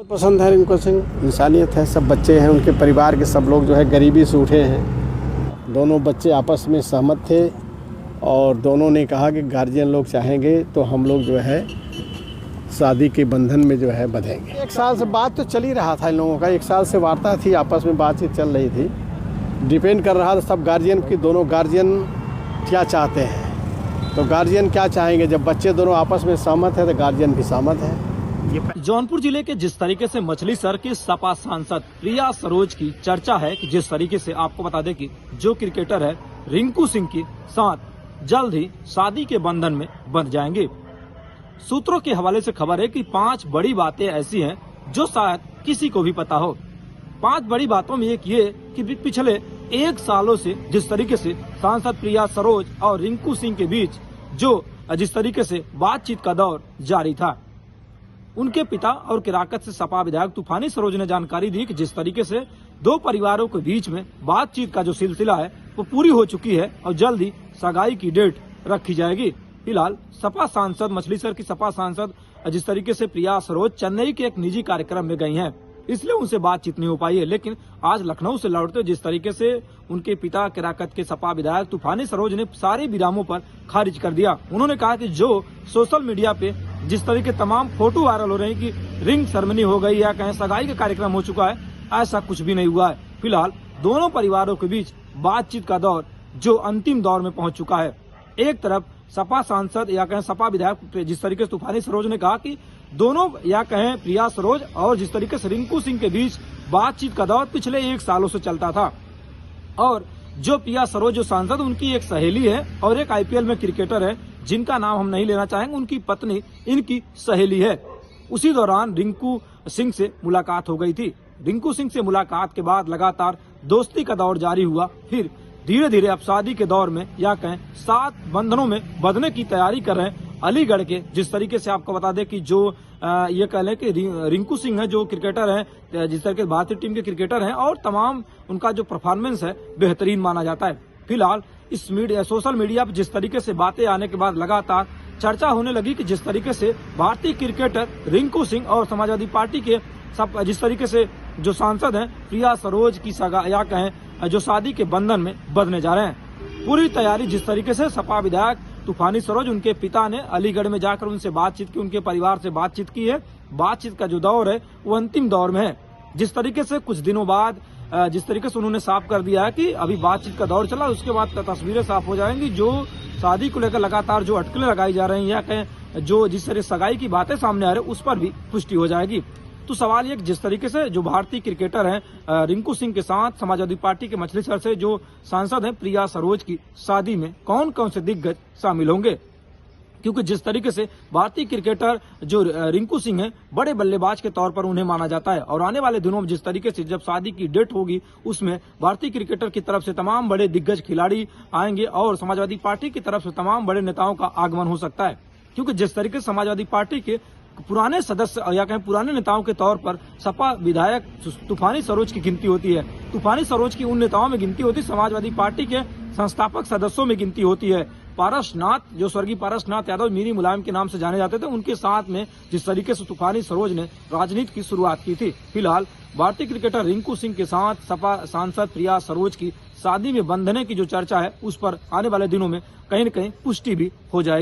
बहुत पसंद है रिंकू सिंह, इंसानियत है, सब बच्चे हैं उनके परिवार के सब लोग जो है गरीबी से उठे हैं। दोनों बच्चे आपस में सहमत थे और दोनों ने कहा कि गार्जियन लोग चाहेंगे तो हम लोग जो है शादी के बंधन में जो है बंधेंगे। 1 साल से बात तो चल ही रहा था इन लोगों का, 1 साल से वार्ता थी, आपस में बातचीत चल रही थी। डिपेंड कर रहा था सब गार्जियन की, दोनों गार्जियन क्या चाहते हैं। तो गार्जियन क्या चाहेंगे, जब बच्चे दोनों आपस में सहमत है तो गार्जियन भी सहमत है। जौनपुर जिले के जिस तरीके से मछलीशहर की सपा सांसद प्रिया सरोज की चर्चा है कि जिस तरीके से आपको बता दें कि जो क्रिकेटर है रिंकू सिंह के साथ जल्द ही शादी के बंधन में बंध जाएंगे। सूत्रों के हवाले से खबर है कि 5 बड़ी बातें ऐसी हैं जो शायद किसी को भी पता हो। 5 बड़ी बातों में एक ये कि पिछले 1 सालों से जिस तरीके से सांसद प्रिया सरोज और रिंकू सिंह के बीच जो जिस तरीके से बातचीत का दौर जारी था, उनके पिता और किराकत से सपा विधायक तूफानी सरोज ने जानकारी दी कि जिस तरीके से 2 परिवारों के बीच में बातचीत का जो सिलसिला है वो पूरी हो चुकी है और जल्द ही सगाई की डेट रखी जाएगी। फिलहाल सपा सांसद मछलीशहर की सपा सांसद जिस तरीके से प्रिया सरोज चेन्नई के एक निजी कार्यक्रम में गई हैं, इसलिए उनसे बातचीत नहीं हो पाई है। लेकिन आज लखनऊ से लौटते जिस तरीके से उनके पिता किराकत के सपा विधायक तूफानी सरोज ने सारे विरामों पर खारिज कर दिया। उन्होंने कहा कि जो सोशल मीडिया पे जिस तरीके तमाम फोटो वायरल हो रही कि रिंग सेरेमनी हो गई या कहीं सगाई का कार्यक्रम हो चुका है, ऐसा कुछ भी नहीं हुआ है। फिलहाल दोनों परिवारों के बीच बातचीत का दौर जो अंतिम दौर में पहुंच चुका है। एक तरफ सपा सांसद या कहें सपा विधायक जिस तरीके से तूफानी सरोज ने कहा कि दोनों या कहें प्रिया सरोज और जिस तरीके से रिंकू सिंह के बीच बातचीत का दौर पिछले 1 सालों से चलता था और जो प्रिया सरोज जो सांसद उनकी एक सहेली है और एक आईपीएल में क्रिकेटर है जिनका नाम हम नहीं लेना चाहेंगे, उनकी पत्नी इनकी सहेली है। उसी दौरान रिंकू सिंह से मुलाकात हो गई थी। रिंकू सिंह से मुलाकात के बाद लगातार दोस्ती का दौर जारी हुआ, फिर धीरे धीरे अब शादी के दौर में या कहें 7 बंधनों में बंधने की तैयारी कर रहे हैं अलीगढ़ के। जिस तरीके से आपको बता दें कि जो ये कह लें कि रिंकू सिंह है जो क्रिकेटर है, जिस तरह के भारतीय टीम के क्रिकेटर हैं और तमाम उनका जो परफॉर्मेंस है बेहतरीन माना जाता है। फिलहाल इस सोशल मीडिया पर जिस तरीके से बातें आने के बाद लगातार चर्चा होने लगी कि जिस तरीके से भारतीय क्रिकेटर रिंकू सिंह और समाजवादी पार्टी के सब जिस तरीके से जो सांसद हैं प्रिया सरोज की सगा या कहें जो शादी के बंधन में बंधने जा रहे हैं। पूरी तैयारी जिस तरीके से सपा विधायक तूफानी सरोज उनके पिता ने अलीगढ़ में जाकर उनसे बातचीत की, उनके परिवार से बातचीत की है। बातचीत का जो दौर है वो अंतिम दौर में है। जिस तरीके से कुछ दिनों बाद जिस तरीके से उन्होंने साफ कर दिया है कि अभी बातचीत का दौर चला, उसके बाद तस्वीरें साफ हो जाएंगी। जो शादी को लेकर लगातार जो अटकलें लगाई जा रही हैं या कहें जो जिस तरह सगाई की बातें सामने आ रही है उस पर भी पुष्टि हो जाएगी। तो सवाल ये जिस तरीके से जो भारतीय क्रिकेटर हैं रिंकू सिंह के साथ समाजवादी पार्टी के मछलीशहर से जो सांसद हैं प्रिया सरोज की शादी में कौन कौन से दिग्गज शामिल होंगे, क्योंकि जिस तरीके से भारतीय क्रिकेटर जो रिंकू सिंह हैं बड़े बल्लेबाज के तौर पर उन्हें माना जाता है और आने वाले दिनों में जिस तरीके से जब शादी की डेट होगी उसमें भारतीय क्रिकेटर की तरफ से तमाम बड़े दिग्गज खिलाड़ी आएंगे और समाजवादी पार्टी की तरफ से तमाम बड़े नेताओं का आगमन हो सकता है। क्योंकि जिस तरीके से समाजवादी पार्टी के पुराने सदस्य या कहें पुराने नेताओं के तौर पर सपा विधायक तूफानी सरोज की गिनती होती है। तूफानी सरोज की उन नेताओं में गिनती होती है, समाजवादी पार्टी के संस्थापक सदस्यों में गिनती होती है। पारसनाथ जो स्वर्गीय पारसनाथ यादव मीरी मुलायम के नाम से जाने जाते थे, उनके साथ में जिस तरीके से तूफानी सरोज ने राजनीति की शुरुआत की थी। फिलहाल भारतीय क्रिकेटर रिंकू सिंह के साथ सपा सांसद प्रिया सरोज की शादी में बंधने की जो चर्चा है उस पर आने वाले दिनों में कहीं न कहीं पुष्टि भी हो जाएगी।